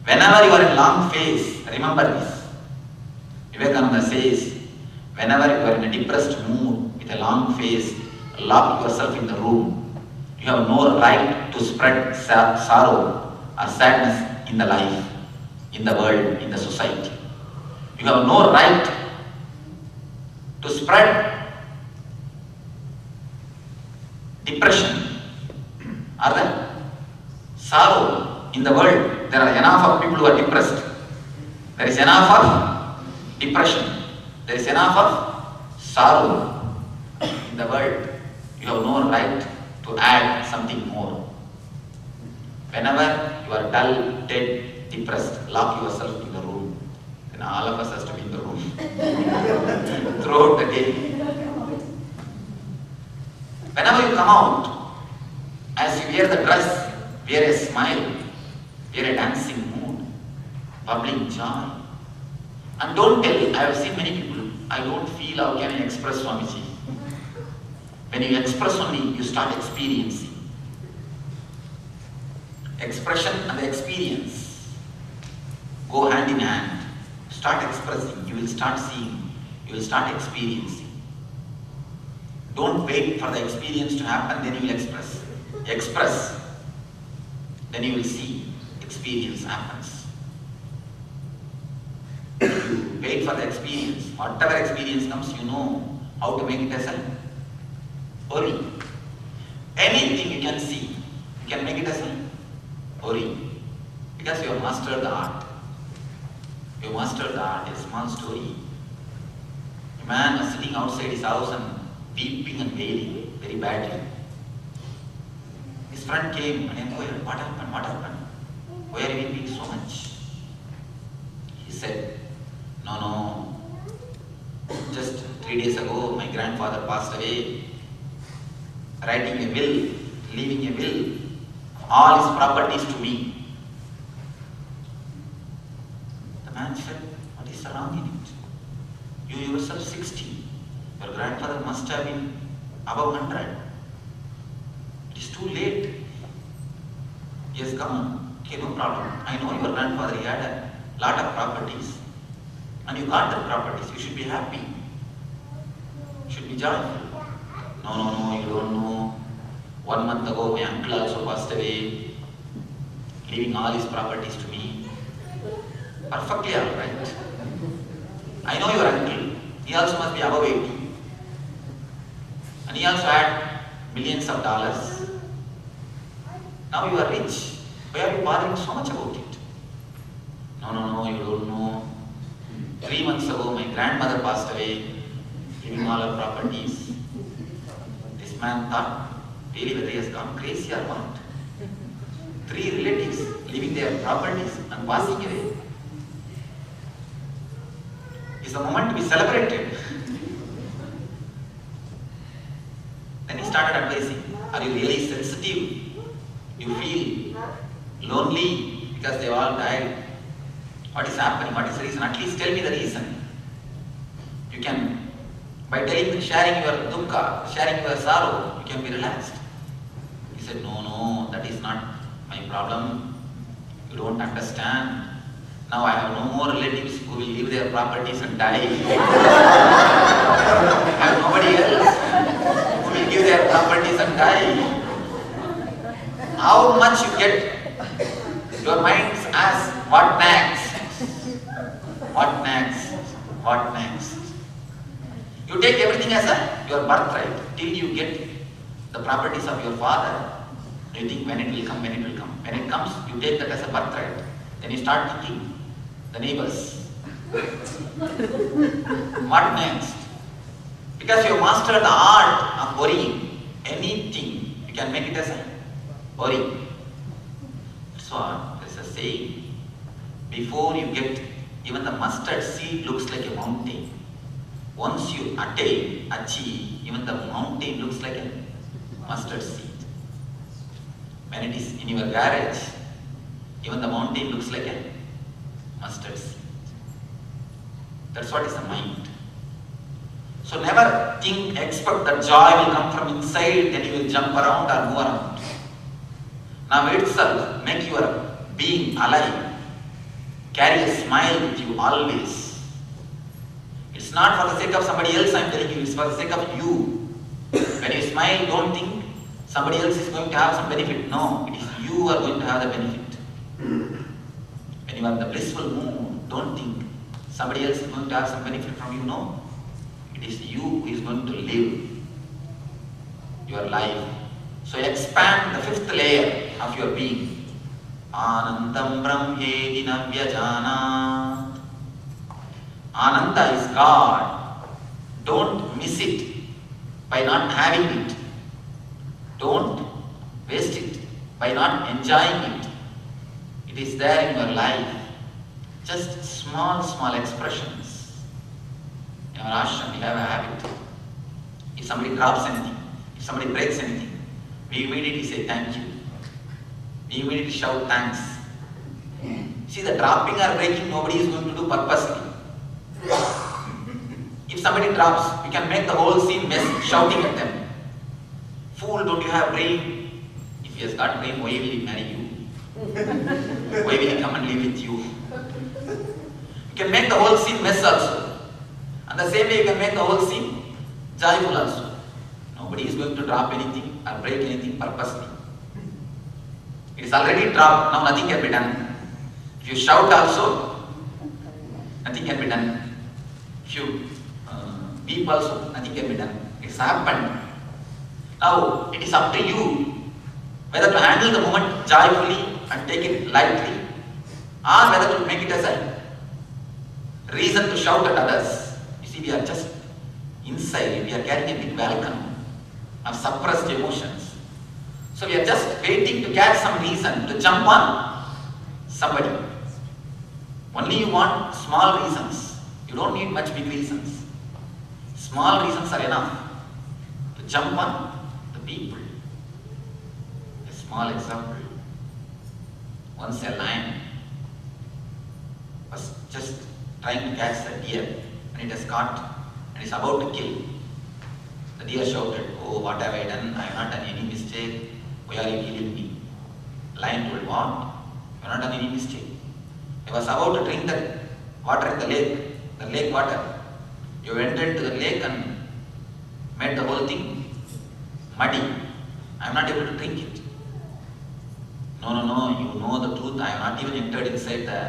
Whenever you are in long phase, remember this. Vivekananda says, whenever you are in a depressed mood with a long phase, lock yourself in the room. You have no right to spread sorrow or sadness in the life, in the world, in the society. You have no right to spread depression or the sorrow in the world. There are enough of people who are depressed. There is enough of depression. There is enough of sorrow in the world. You have no right to add something more. Whenever you are dull, dead, depressed, lock yourself in the room. Then all of us has to be in the room throughout the day. Whenever you come out, as you wear the dress, wear a smile, wear a dancing mood, bubbling joy. And don't tell, I have seen many people, I don't feel, how can I express Swamiji? When you express only, you start experiencing. Expression and the experience go hand in hand. Start expressing, you will start seeing, you will start experiencing. Don't wait for the experience to happen, then you will express. Express, then you will see. Experience happens. You wait for the experience. Whatever experience comes, you know how to make it as a ori. Anything you can see, you can make it as a ori. Because you have mastered the art. You have mastered the art. A small story. A man was sitting outside his house and weeping and wailing very badly. His friend came and inquired, what happened? What happened? Why are you weeping so much? He said, no, just 3 days ago my grandfather passed away, writing a will, leaving a will, all his properties to me. The man said, what is wrong in it? You yourself 60, your grandfather must have been above 100. It is too late. He has come. Okay, no problem. I know your grandfather, he had a lot of properties. And you got the properties. You should be happy. You should be joyful. No, you don't know. 1 month ago, my uncle also passed away, leaving all his properties to me. Perfectly alright. I know your uncle. He also must be above 80. And he also had millions of dollars. Now you are rich. Why are you bothering so much about it? No, you don't know. 3 months ago, my grandmother passed away, leaving all her properties. This man thought, really whether he has gone crazy or what? 3 relatives leaving their properties and passing away. It's a moment to be celebrated. Then he started advising, are you really sensitive? You feel lonely because they all died. What is happening? What is the reason? At least tell me the reason. You can, by sharing your dukkha, sharing your sorrow, you can be relaxed. He said, no, that is not my problem. You don't understand. Now I have no more relatives who will leave their properties and die. I have nobody else who will give their properties and die. How much you get, your mind asks, what next? What next? What next? You take everything as your birthright till you get the properties of your father. You think when it will come, when it will come. When it comes, you take that as a birthright. Then you start thinking, the neighbors. What next? Because you have mastered the art of worrying. Anything, you can make it as a worry. That's what there's a saying. Before you get, even the mustard seed looks like a mountain. Once you achieve, even the mountain looks like a mustard seed. When it is in your garage, even the mountain looks like a mustard seed. That's what is the mind. So never expect that joy will come from inside, then you will jump around or move around. Now itself make your being alive. Carry a smile with you always. It's not for the sake of somebody else, I'm telling you, it's for the sake of you. When you smile, don't think somebody else is going to have some benefit. No, it is you who are going to have the benefit. When you are in the blissful mood, don't think somebody else is going to have some benefit from you. No, it is you who is going to live your life. So expand the fifth layer of your being. Anandam Brahmedi Navyajanat. Ananda is God. Don't miss it by not having it. Don't waste it by not enjoying it. It is there in your life. Just small expressions. In our ashram, we have a habit. If somebody drops anything, if somebody breaks anything, we immediately say thank you. We immediately shout thanks. See, the dropping or breaking, nobody is going to do purposely. If somebody drops, we can make the whole scene mess, shouting at them. Fool, don't you have brain? If he has got brain, why will he marry you? Why will he come and live with you? You can make the whole scene mess also. And the same way you can make the whole scene joyful also. Nobody is going to drop anything or break anything purposely. It is already dropped, now nothing can be done. If you shout also, nothing can be done. If you weep also, nothing can be done. It's happened. Now, it is up to you whether to handle the moment joyfully and take it lightly, or whether to make it as a reason to shout at others. You see, we are just inside, we are carrying a big welcome of suppressed emotions. So we are just waiting to catch some reason to jump on somebody. Only you want small reasons. You don't need much big reasons. Small reasons are enough to jump on the people. A small example. Once a lion was just trying to catch the deer and it has caught and is about to kill. The deer shouted, "Oh, what have I done? I have not done any mistake. Why are you killing me?" Lion told, "What? You have not done any mistake. I was about to drink the water in the lake water. You went into the lake and made the whole thing muddy. I am not able to drink it." No, you know the truth. I have not even entered inside the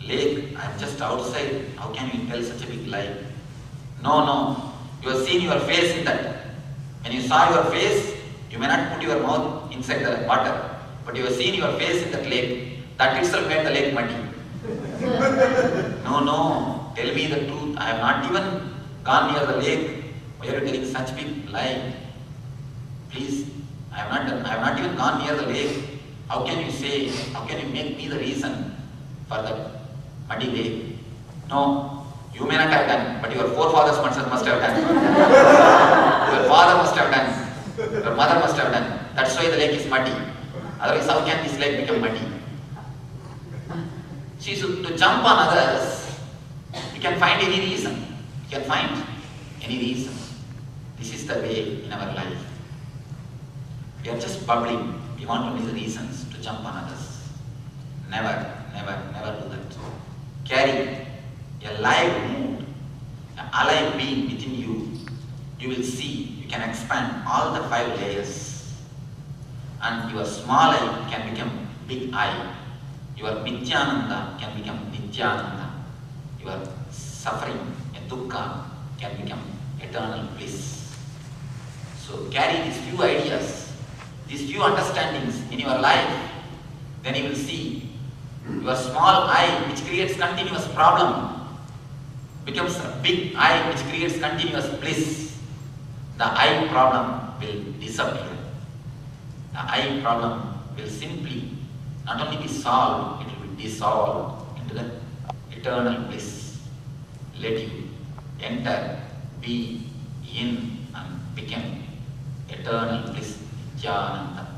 lake. I am just outside. How can you tell such a big lie? No, you have seen your face in that. When you saw your face, you may not put your mouth inside the water, but you have seen your face in that lake. That itself made the lake muddy. No, tell me the truth. I have not even gone near the lake. Why are you telling such big lie? Please, I have not even gone near the lake. How can you make me the reason for the muddy lake? No, you may not have done, but your forefathers must have done. Your father must have done. Your mother must have done. That's why the lake is muddy. Otherwise, how can this lake become muddy? See, so to jump on others, you can find any reason. You can find any reason. This is the way in our life. We are just bubbling. We want only the reasons to jump on others. Never do that. Carry a live mood, an alive being within you. You will see, you can expand all the 5 layers. And your small I can become big I. Your Nityananda can become Nityananda. Your suffering and dukkha can become eternal bliss. So carry these few ideas, these few understandings in your life, then you will see your small I, which creates continuous problem, becomes a big I, which creates continuous bliss. The I problem will disappear. The I problem will simply not only be solved, it will be dissolved into the eternal bliss. Let you enter, be in, and become eternal bliss, Nityananda.